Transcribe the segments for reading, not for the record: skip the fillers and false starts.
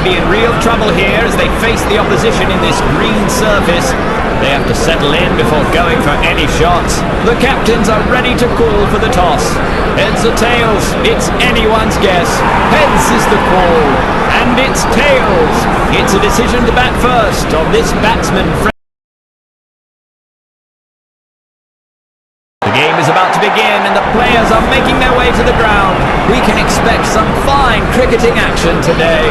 be in real trouble here as they face the opposition in this green surface. They have to settle in before going for any shots. The captains are ready to call for the toss. Heads or tails, it's anyone's guess. Heads is the call, and it's tails. It's a decision to bat first on this batsman. The game is about to begin and the players are making their way to the ground. We can expect some fine cricketing action today.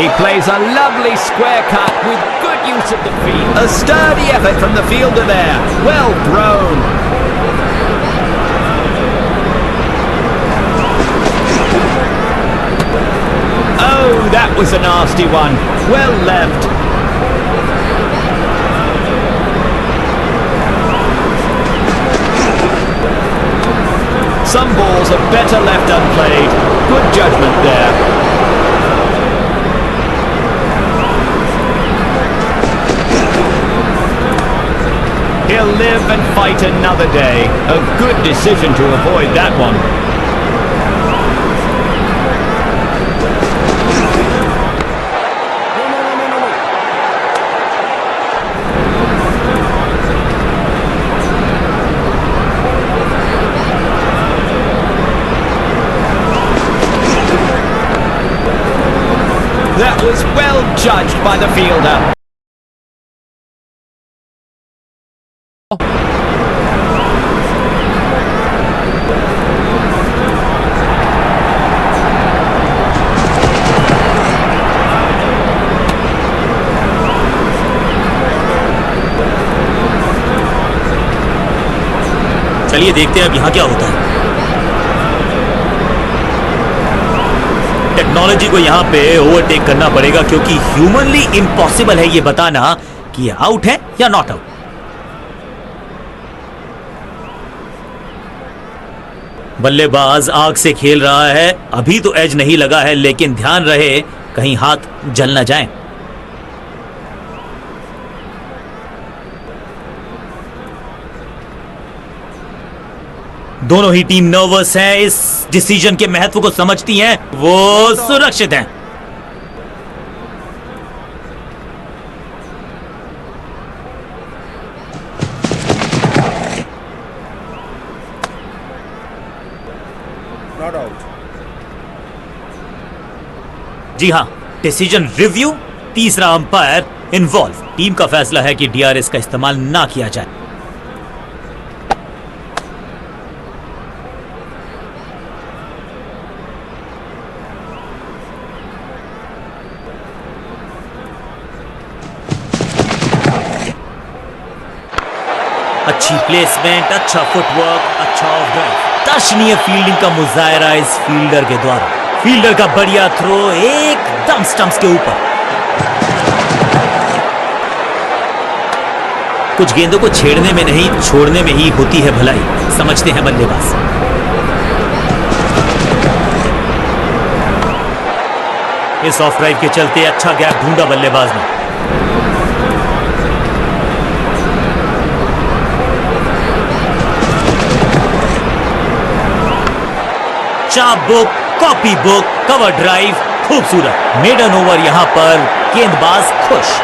He plays a lovely square cut with good use of the feet. A sturdy effort from the fielder there. Well thrown. Oh, that was a nasty one. Well left. Some balls are better left unplayed. Good judgment there. He'll live and fight another day. A good decision to avoid that one. That was well judged by the fielder. चलिए देखते हैं अब यहाँ क्या होता है। Technology को यहाँ पे ओवरटेक करना पड़ेगा क्योंकि ह्यूमनली इम्पॉसिबल है ये बताना कि ये आउट है या नॉट आउट। बल्लेबाज आग से खेल रहा है। अभी तो एज नहीं लगा है लेकिन ध्यान रहे कहीं हाथ जल ना जाए। दोनों ही टीम नर्वस हैं, इस डिसीजन के महत्व को समझती हैं, वो सुरक्षित हैं। Not out. जी हां, डिसीजन रिव्यू, तीसरा अंपायर इन्वॉल्व। टीम का फैसला है कि डीआरएस का इस्तेमाल ना किया जाए। अच्छी प्लेसमेंट, अच्छा फुटवर्क, अच्छा ऑफ ड्राइव। दर्शनीय फील्डिंग का मुजाहरा इस फील्डर के द्वारा। फील्डर का बढ़िया थ्रो एकदम स्टंप्स के ऊपर। कुछ गेंदों को छेड़ने में नहीं छोड़ने में ही होती है भलाई, समझते हैं बल्लेबाज। इस ऑफ ड्राइव के चलते अच्छा गैप ढूंढा बल्लेबाज ने। चाप book, copy book, cover drive, खूबसूरत मेडन ओवर, यहां पर गेंदबाज खुश।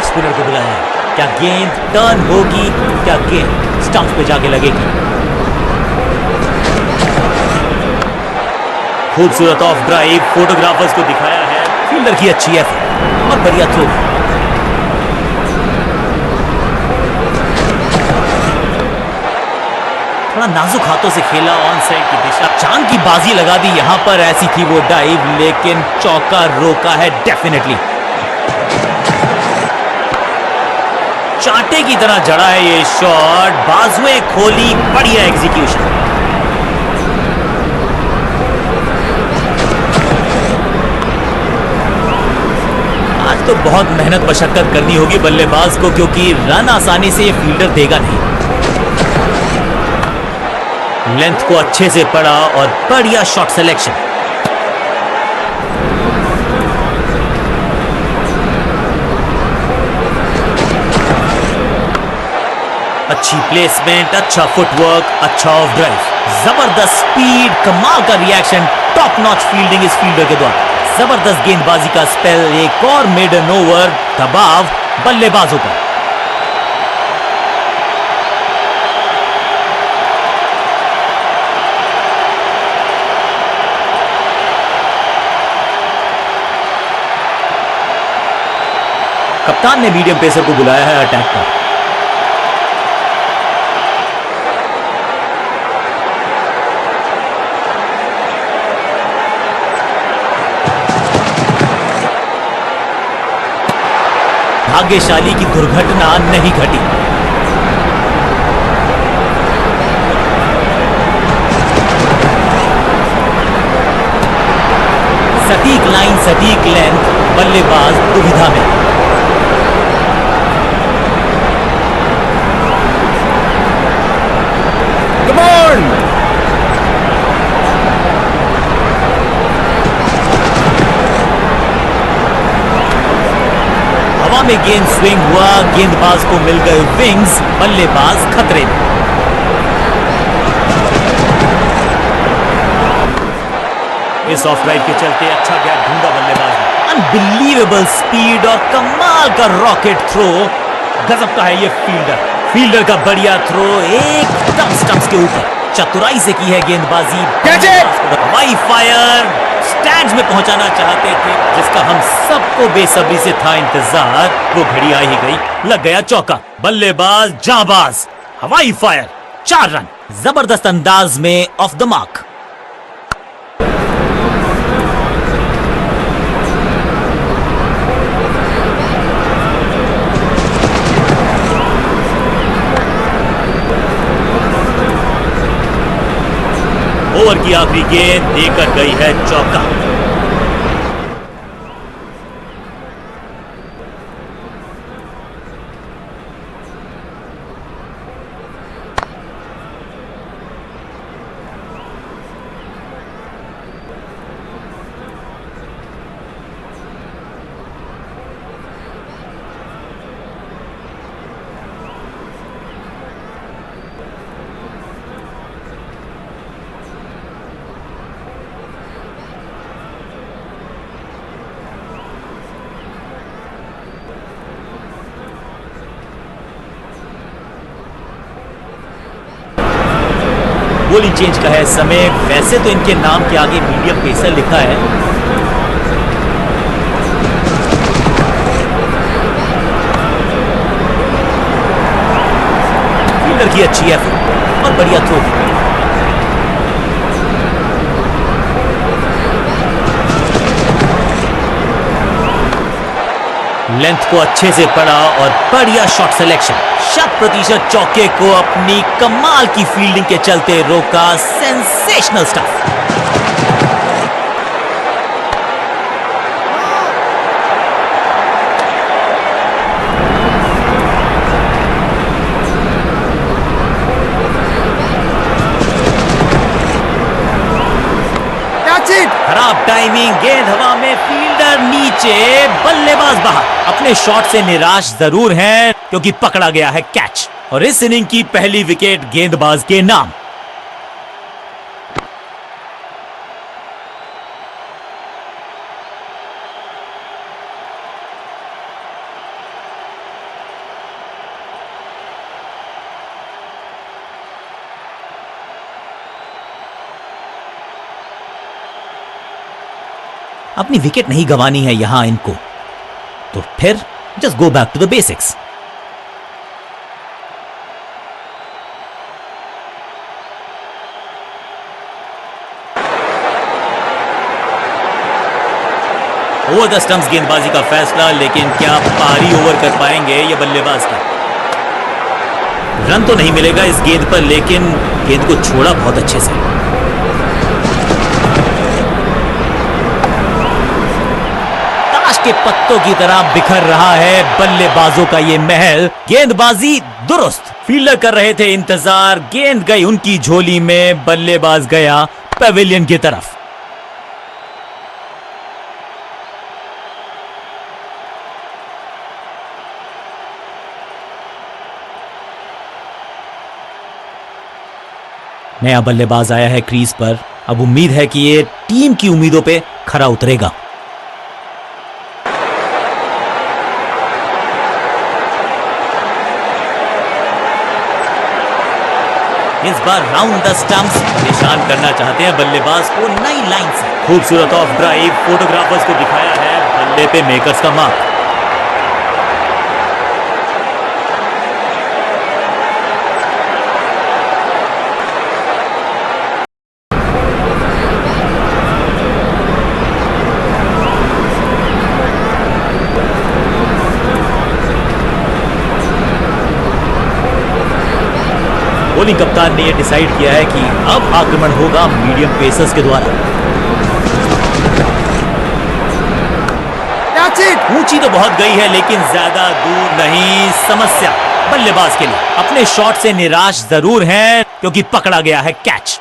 स्पिनर को बुलाया है। क्या गेंद टर्न होगी? क्या गेंद स्टंप पे जाके लगेगी? खूबसूरत ऑफ ड्राइव फोटोग्राफर्स को दिखाया है। फील्डर की अच्छी एफर्ट और बढ़िया थ्रो। थोड़ा नाजुक हाथों से खेला, ऑन साइड की दिशा, चांद की बाजी लगा दी यहां पर। ऐसी थी वो डाइव, लेकिन चौका रोका है डेफिनेटली। चांटे की तरह जड़ा है ये शॉट, बाजुएं खोली, बढ़िया एग्जीक्यूशन। आज तो बहुत मेहनत मशक्कत करनी होगी बल्लेबाज को, क्योंकि रन आसानी से ये फील्डर देगा नहीं। लेंथ को अच्छे से पढ़ा और बढ़िया शॉट सिलेक्शन। अच्छी प्लेसमेंट, अच्छा फुटवर्क, अच्छा ऑफ ड्राइव, जबरदस्त स्पीड, कमाल का रिएक्शन, टॉप नॉच फील्डिंग इस फील्डर के द्वारा। जबरदस्त गेंदबाजी का स्पेल, एक और मेडन ओवर, दबाव बल्लेबाजों पर। कप्तान ने मीडियम पेसर को बुलाया है अटैक पर। भाग्यशाली की दुर्घटना नहीं घटी। सटीक लाइन, सटीक लेंथ, बल्लेबाज दुविधा में। Come on! हवा में गेंद स्विंग हुआ, गेंदबाज को मिल गए विंग्स, बल्लेबाज खतरे में। इस ऑफ ड्राइव के चलते अच्छा गैप ढूंढा बल्लेबाज ने। अनबिलीवेबल स्पीड और कमाल का रॉकेट थ्रो। गजब का है ये फील्डर का बढ़िया थ्रो, एकदम स्टंप्स के ऊपर। चतुराई से की है गेंदबाजी। हवाई फायर, स्टैंड्स में पहुंचाना चाहते थे, जिसका हम सबको बेसब्री से था इंतजार। वो घड़ी आ ही गई, लग गया चौका। बल्लेबाज जाबाज, हवाई फायर, 4 रन जबरदस्त अंदाज में ऑफ द मार्क। ओवर की आखिरी गेंद देकर गई है चौका। बॉलिंग चेंज का है समय। वैसे तो इनके नाम के आगे मीडियम पेसर लिखा है। फील्डर की अच्छी एफर्ट और बढ़िया थ्रो। लेंथ को अच्छे से पढ़ा और बढ़िया शॉट सिलेक्शन। 100% चौके को अपनी कमाल की फील्डिंग के चलते रोका। Sensational stuff. टाइमिंग, गेंद हवा में, फील्डर नीचे, बल्लेबाज बाहर। अपने शॉट से निराश जरूर हैं क्योंकि पकड़ा गया है कैच और इस इनिंग की पहली विकेट गेंदबाज के नाम। अपनी विकेट नहीं गंवानी है यहां इनको, तो फिर just go back to the basics. Over the stumps गेंदबाजी का फैसला, लेकिन क्या पारी ओवर कर पाएंगे ये बल्लेबाज का? रन तो नहीं मिलेगा इस गेंद पर, लेकिन गेंद को छोड़ा बहुत अच्छे से। के पत्तों की तरह बिखर रहा है बल्लेबाजों का ये महल। गेंदबाजी दुरुस्त, फील्डर कर रहे थे इंतजार, गेंद गई उनकी झोली में, बल्लेबाज गया पेविलियन की तरफ। नया बल्लेबाज आया है क्रीज पर, अब उम्मीद है कि ये टीम की उम्मीदों पे खरा उतरेगा। इस बार राउंड द स्टंप्स निशान करना चाहते हैं बल्लेबाज को नई लाइन से। खूबसूरत ऑफ ड्राइव, फोटोग्राफर्स को दिखाया है बल्ले पे मेकर्स का मार्क। बॉलिंग कप्तान ने यह डिसाइड किया है कि अब आक्रमण होगा मीडियम पेसर्स के द्वारा। ऊंची तो बहुत गई है लेकिन ज्यादा दूर नहीं। समस्या बल्लेबाज के लिए, अपने शॉट से निराश जरूर हैं क्योंकि पकड़ा गया है कैच।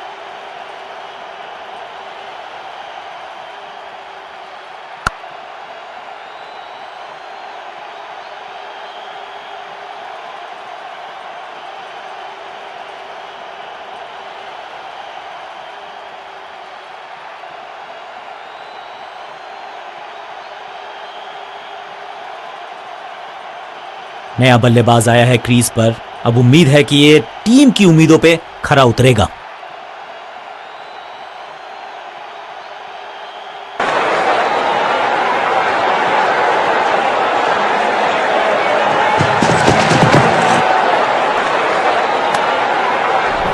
नया बल्लेबाज आया है क्रीज पर, अब उम्मीद है कि ये टीम की उम्मीदों पे खरा उतरेगा।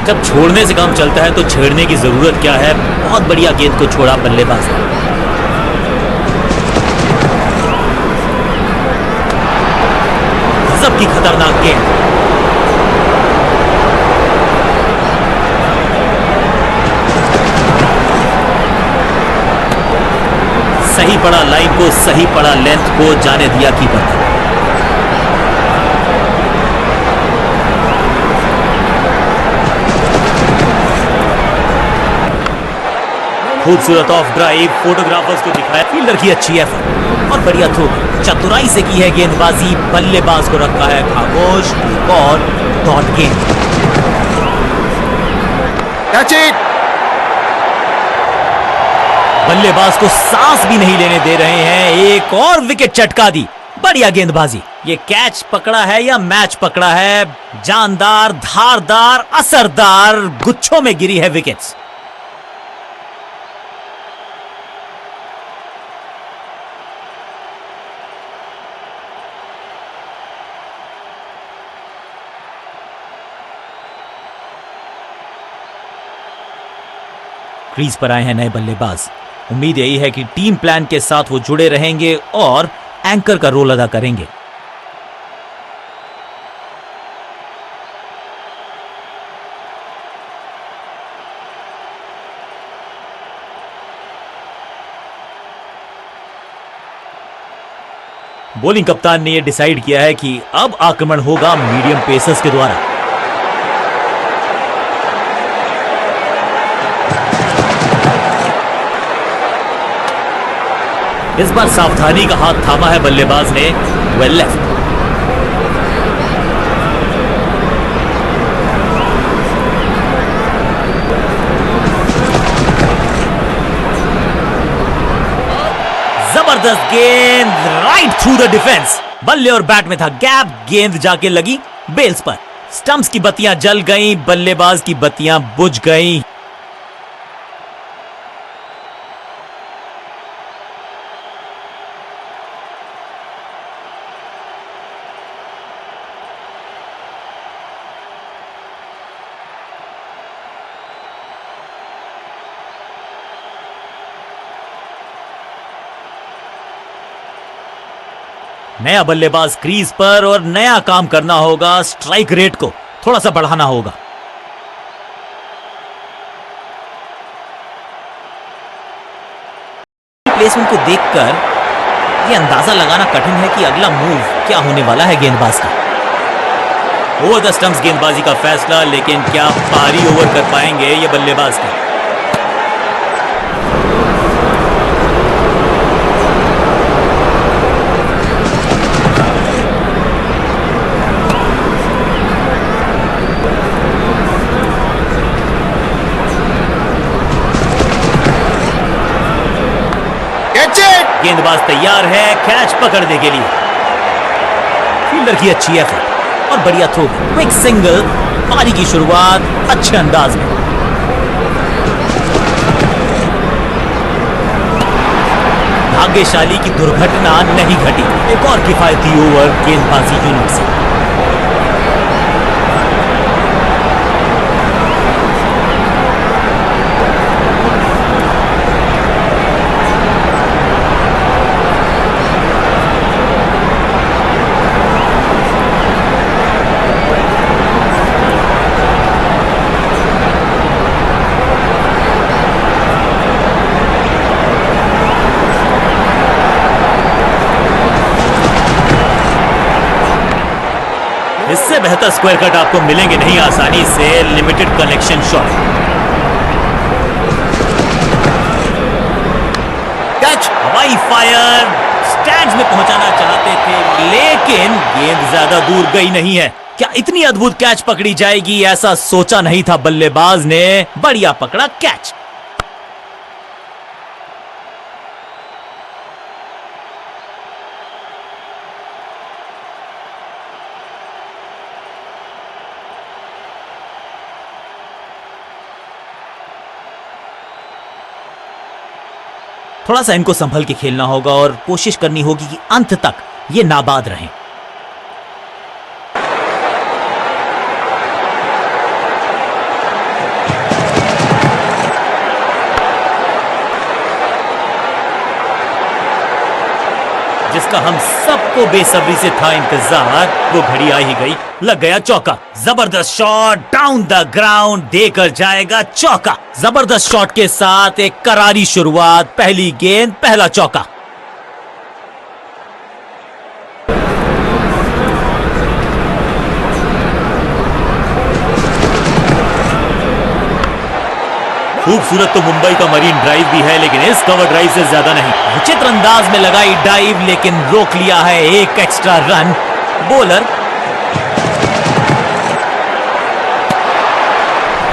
जब छोड़ने से काम चलता है तो छेड़ने की जरूरत क्या है। बहुत बढ़िया गेंद को छोड़ा बल्लेबाज ने। गजब की खतरनाक गेंद। सही पड़ा लाइन को, सही पड़ा लेंथ को, जाने दिया कीपर ने। खूबसूरत ऑफ ड्राइव, फोटोग्राफर्स को दिखाया फील्डर की अच्छी एफर्ट और बढ़िया थ्रो। चतुराई से की है गेंदबाजी, बल्लेबाज को रखा है खामोश। एक और डॉट गेंद। बल्लेबाज को सांस भी नहीं लेने दे रहे हैं। एक और विकेट चटका दी। बढ़िया गेंदबाजी। ये कैच पकड़ा है या मैच पकड़ा है? जानदार, धारदार, असरदार, गुच्छों में गिरी है विकेट्स। क्रीज पर आए हैं नए बल्लेबाज। उम्मीद यही है कि टीम प्लान के साथ वो जुड़े रहेंगे और एंकर का रोल अदा करेंगे। बॉलिंग कप्तान ने यह डिसाइड किया है कि अब आक्रमण होगा मीडियम पेसर्स के द्वारा। इस बार सावधानी का हाथ थामा है बल्लेबाज ने, वेल लेफ्ट। जबरदस्त गेंद राइट थ्रू द डिफेंस। बल्ले और बैट में था गैप, गेंद जाके लगी बेल्स पर। स्टंप्स की बत्तियां जल गईं, बल्लेबाज की बत्तियां बुझ गईं। नया बल्लेबाज क्रीज पर और नया काम करना होगा। स्ट्राइक रेट को थोड़ा सा बढ़ाना होगा। प्लेसमेंट को देखकर यह अंदाजा लगाना कठिन है कि अगला मूव क्या होने वाला है गेंदबाज का। ओवर द स्टंप्स गेंदबाजी का फैसला, लेकिन क्या पारी ओवर कर पाएंगे ये बल्लेबाज का। गेंदबाज तैयार है कैच पकड़ने के लिए। फील्डर की अच्छी एफर्ट और बढ़िया थ्रो, क्विक सिंगल। पारी की शुरुआत अच्छे अंदाज में। भाग्यशाली की दुर्घटना नहीं घटी। एक और किफायती ओवर गेंदबाजी यूनिट से। इससे बेहतर स्क्वायर कट आपको मिलेंगे नहीं आसानी से। लिमिटेड कनेक्शन शॉट, कैच, हवाई फायर। स्टैंड्स में पहुंचाना चाहते थे, लेकिन गेंद ज्यादा दूर गई नहीं है। क्या इतनी अद्भुत कैच पकड़ी जाएगी, ऐसा सोचा नहीं था बल्लेबाज ने। बढ़िया पकड़ा कैच। थोड़ा सा इनको संभल के खेलना होगा और कोशिश करनी होगी कि अंत तक ये नाबाद रहें। जिसका हम सबको बेसब्री से था इंतजार, वो घड़ी आ ही गई। लग गया चौका। जबरदस्त शॉट डाउन द ग्राउंड, देकर जाएगा चौका। जबरदस्त शॉट के साथ एक करारी शुरुआत। पहली गेंद पहला चौका। खूबसूरत तो मुंबई का मरीन ड्राइव भी है, लेकिन इस कवर ड्राइव से ज्यादा नहीं। विचित्र अंदाज में लगाई डाइव, लेकिन रोक लिया है एक एक्स्ट्रा रन। बॉलर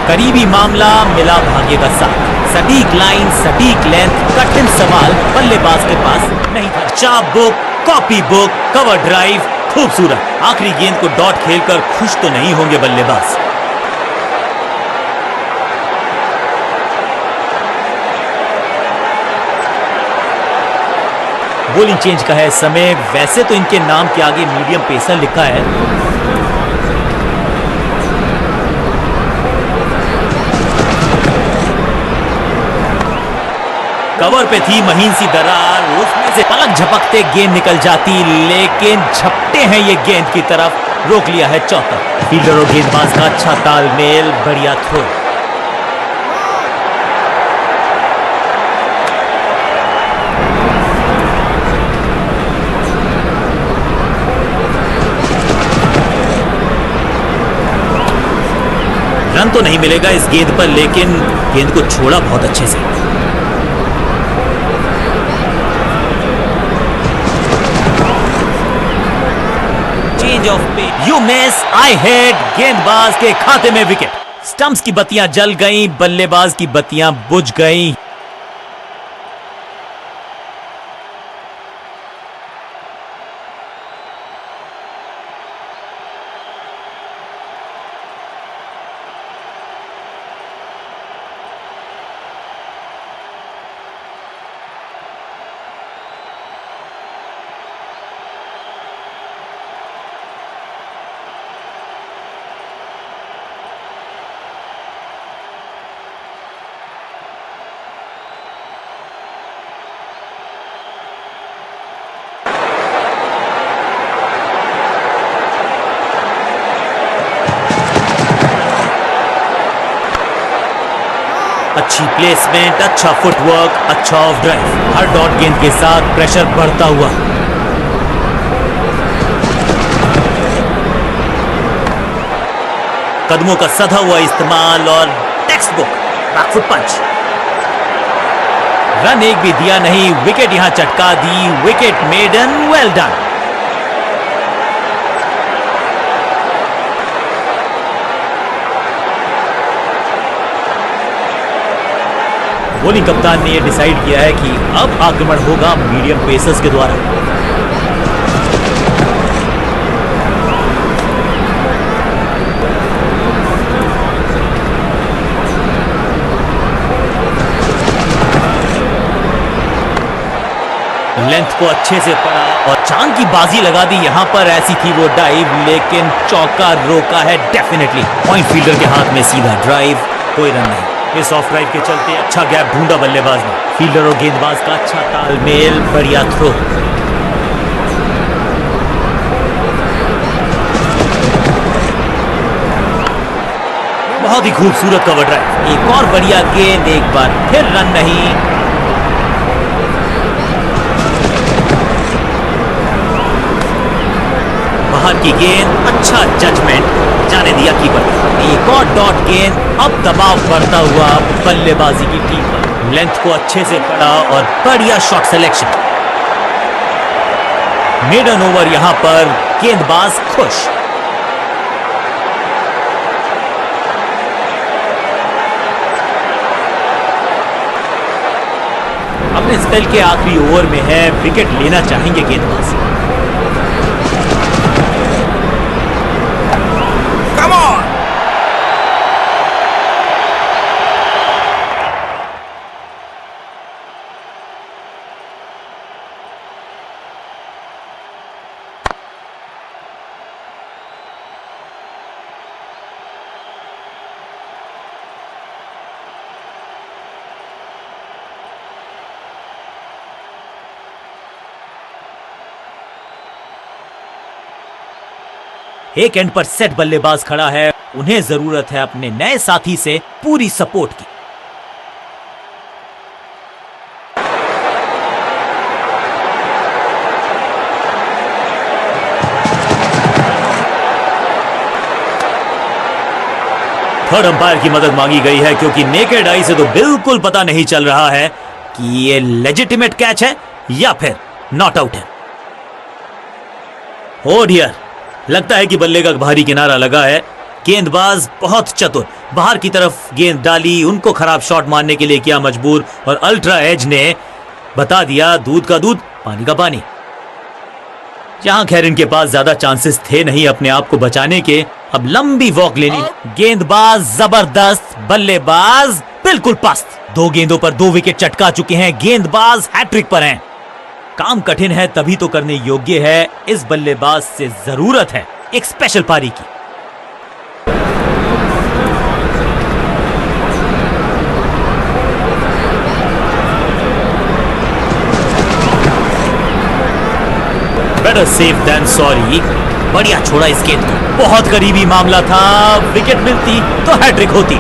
करीबी मामला, मिला भाग्य का साथ। सटीक लाइन, सटीक लेंथ, कठिन सवाल बल्लेबाज के पास नहीं था। चाप book, copy book, cover drive, खूबसूरत। आखिरी गेंद को डॉट खेलकर खुश तो नहीं होंगे बल्लेबाज। बॉलिंग चेंज का है समय। वैसे तो इनके नाम के आगे मीडियम पेसर लिखा है। कवर पे थी महीन सी दरार, उसमें से पलक झपकते गेंद निकल जाती, लेकिन झपटे हैं ये गेंद की तरफ। रोक लिया है चौका। फील्डर और गेंदबाज का अच्छा तालमेल, बढ़िया थ्रो। रन तो नहीं मिलेगा इस गेंद पर, लेकिन गेंद को छोड़ा बहुत अच्छे से। Change of pace, you miss, I hit, गेंदबाज के खाते में विकेट। स्टंप्स की बत्तियां जल गईं, बल्लेबाज की बत्तियां बुझ गईं। अच्छी प्लेसमेंट, अच्छा फुटवर्क, अच्छा ऑफ ड्राइव। हर डॉट गेंद के साथ प्रेशर बढ़ता हुआ। कदमों का सधा हुआ इस्तेमाल और text book back foot punch. Run एक भी दिया नहीं, विकेट यहां चटका दी। Wicket maiden, well done. Bowling कप्तान ने यह डिसाइड किया है कि अब आक्रमण होगा मीडियम पेसर्स के द्वारा। लेंथ को अच्छे से पड़ा और चांद की बाजी लगा दी। यहां पर ऐसी थी वो डाइव, लेकिन चौका रोका है डेफिनेटली। पॉइंट फील्डर के हाथ में सीधा ड्राइव, कोई रन नहीं। इस ऑफ ड्राइव के चलते अच्छा गैप ढूंढा बल्लेबाज ने। फील्डर और गेंदबाज का अच्छा तालमेल, बढ़िया थ्रो। बहुत ही खूबसूरत कवर ड्राइव। एक और बढ़िया गेंद, एक बार फिर रन नहीं। बाहर की गेंद, अच्छा जजमेंट, जाने दिया कीपर। एक और डॉट गेंद, अब दबाव बढ़ता हुआ बल्लेबाजी की टीम पर। लेंथ को अच्छे से पड़ा और बढ़िया शॉट सिलेक्शन। मेडन ओवर, यहां पर गेंदबाज खुश। अपने स्पेल के आखिरी ओवर में है, विकेट लेना चाहेंगे गेंदबाज। एक एंड पर सेट बल्लेबाज खड़ा है। उन्हें जरूरत है अपने नए साथी से पूरी सपोर्ट की। थर्ड अंपायर की मदद मांगी गई है, क्योंकि नेकेड आई से तो बिल्कुल पता नहीं चल रहा है कि ये लेजिटिमेट कैच है या फिर नॉट आउट है। ओ डियर, लगता है कि बल्ले का बाहरी किनारा लगा है। गेंदबाज बहुत चतुर, बाहर की तरफ गेंद डाली, उनको खराब शॉट मारने के लिए किया मजबूर, और अल्ट्रा एज ने बता दिया दूध का दूध पानी का पानी। जहां खैर इनके पास ज्यादा चांसेस थे नहीं अपने आप को बचाने के। अब लंबी वॉक लेनी। गेंदबाज जबरदस्त, बल्लेबाज बिल्कुल पस्त। 2 गेंदों पर 2 विकेट चटका चुके हैं। गेंदबाज हैट्रिक पर हैं। काम कठिन है तभी तो करने योग्य है। इस बल्लेबाज से जरूरत है एक स्पेशल पारी की। Better safe than sorry. बढ़िया छोड़ा इस गेंद को, बहुत करीबी मामला था। विकेट मिलती तो हैट्रिक होती।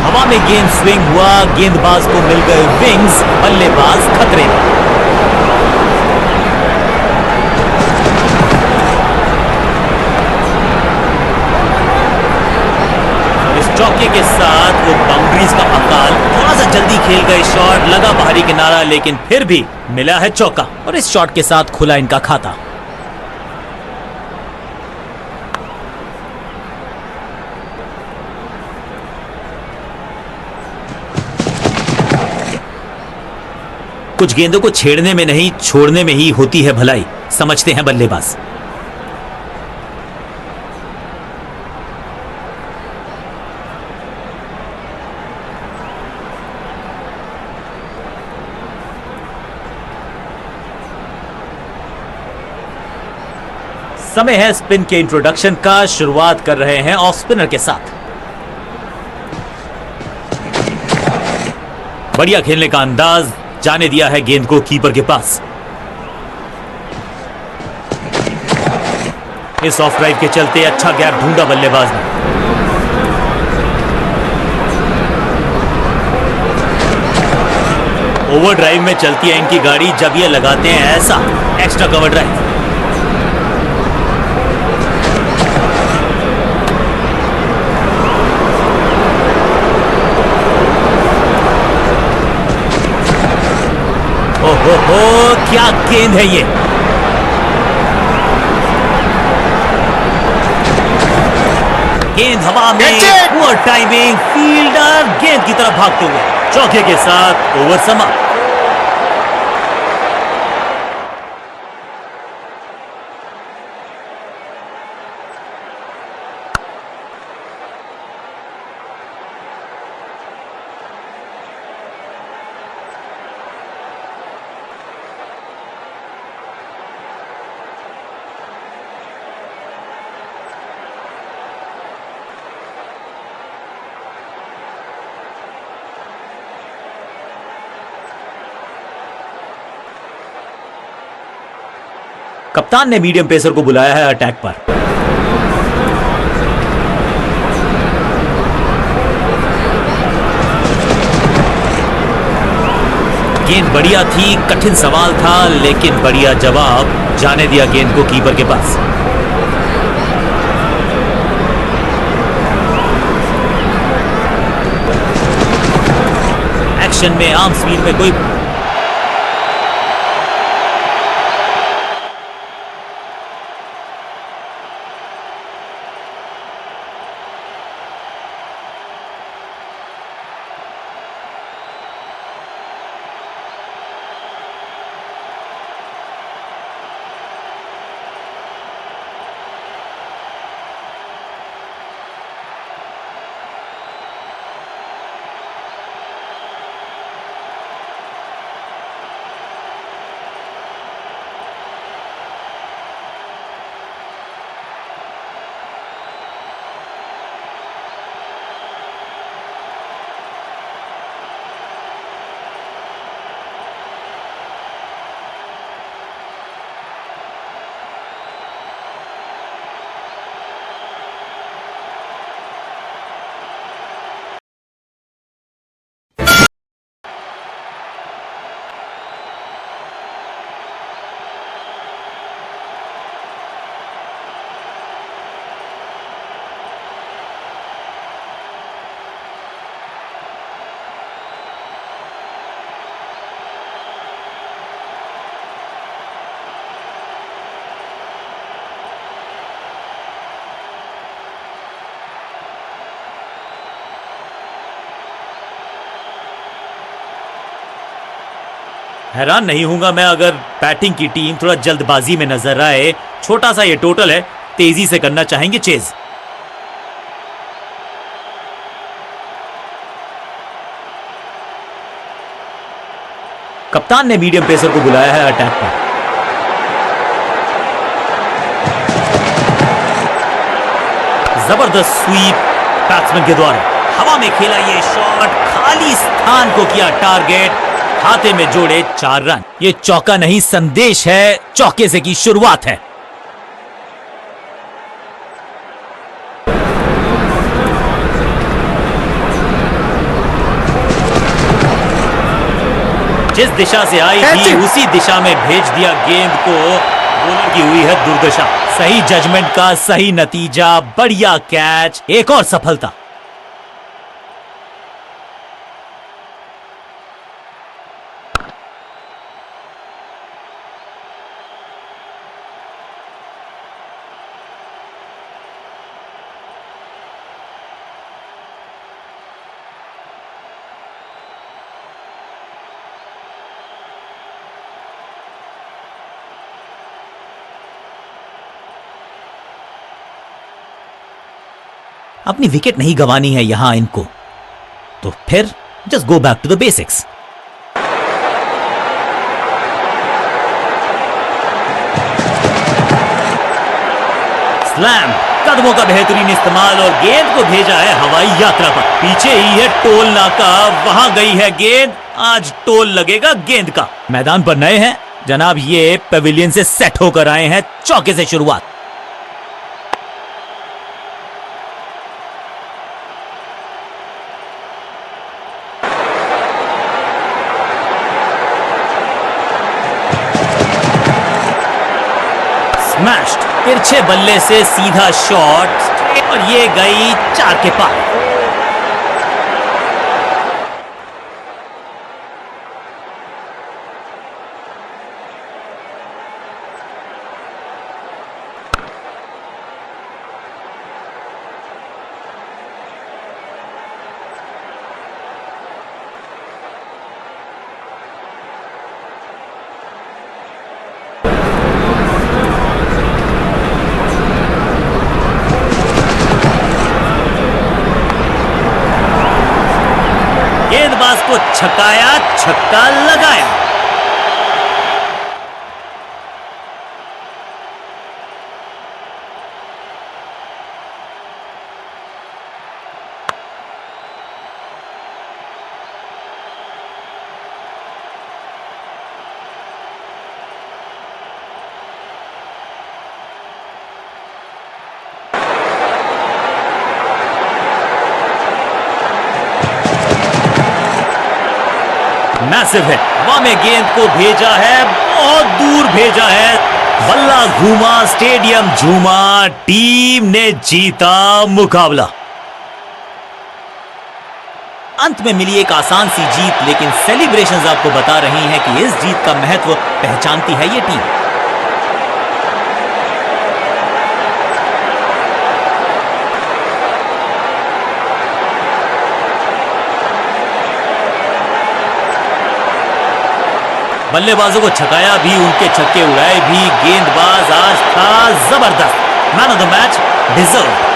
हवा में गेंद स्विंग हुआ, गेंदबाज को मिल गए विंग्स, बल्लेबाज खतरे में। इस चौके के साथ वो बाउंड्रीज का अकाल थोड़ा सा जल्दी खेल गए शॉट, लगा बाहरी किनारा, लेकिन फिर भी मिला है चौका और इस शॉट के साथ खुला इनका खाता। कुछ गेंदों को छेड़ने में नहीं, छोड़ने में ही होती है भलाई, समझते हैं बल्लेबाज। समय है स्पिन के इंट्रोडक्शन का। शुरुआत कर रहे हैं ऑफ स्पिनर के साथ। बढ़िया खेलने का अंदाज, जाने दिया है गेंद को कीपर के पास। इस ऑफ ड्राइव के चलते अच्छा गैप ढूंढा बल्लेबाज ने। ओवर ड्राइव में चलती है इनकी गाड़ी जब ये लगाते हैं ऐसा एक्स्ट्रा कवर ड्राइव। ओहो, क्या गेंद है ये। गेंद हवा में, पुअर टाइमिंग, फील्डर गेंद की तरफ भागते हुए चौके के साथ ओवर समाप्त। कप्तान ने मीडियम पेसर को बुलाया है अटैक पर। गेंद बढ़िया थी, कठिन सवाल था, लेकिन बढ़िया जवाब, जाने दिया गेंद को कीपर के पास। एक्शन में आर्म स्पीड में कोई हैरान नहीं हूंगा मैं अगर बैटिंग की टीम थोड़ा जल्दबाजी में नजर आए। छोटा सा ये टोटल है, तेजी से करना चाहेंगे चेज। कप्तान ने मीडियम पेसर को बुलाया है अटैक पर। जबरदस्त स्वीप बैट्समैन के द्वारा, हवा में खेला ये शॉट, खाली स्थान को किया टारगेट, खाते में जोड़े 4 रन। ये चौका नहीं, संदेश है, चौके से की शुरुआत है। जिस दिशा से आई थी उसी दिशा में भेज दिया गेंद को। बॉलर की हुई है दुर्दशा। सही जजमेंट का सही नतीजा, बढ़िया कैच, एक और सफलता। अपनी विकेट नहीं गंवानी है यहां इनको, तो फिर just go back to the basics. Slam, कदमों का बेहतरीन इस्तेमाल और गेंद को भेजा है हवाई यात्रा पर। पीछे ही है टोल नाका, वहां गई है गेंद, आज टोल लगेगा गेंद का। मैदान पर नए हैं जनाब, ये पेविलियन से सेट होकर आए हैं, चौके से शुरुआत। स्मैश्ड, तिरछे बल्ले से सीधा शॉट और ये गई 4 के पार। गेंदबाज को छकाया, छक्का लगाया। मैसिव हिट, हवा में गेंद को भेजा है, बहुत दूर भेजा है, बल्ला घूमा, स्टेडियम झूमा, टीम ने जीता मुकाबला। अंत में मिली एक आसान सी जीत, लेकिन सेलिब्रेशंस आपको बता रही हैं कि इस जीत का महत्व पहचानती है ये टीम। बल्लेबाजों को छकाया भी, उनके छक्के उड़ाए भी, गेंदबाज आज था जबरदस्त। Man of the match deserve.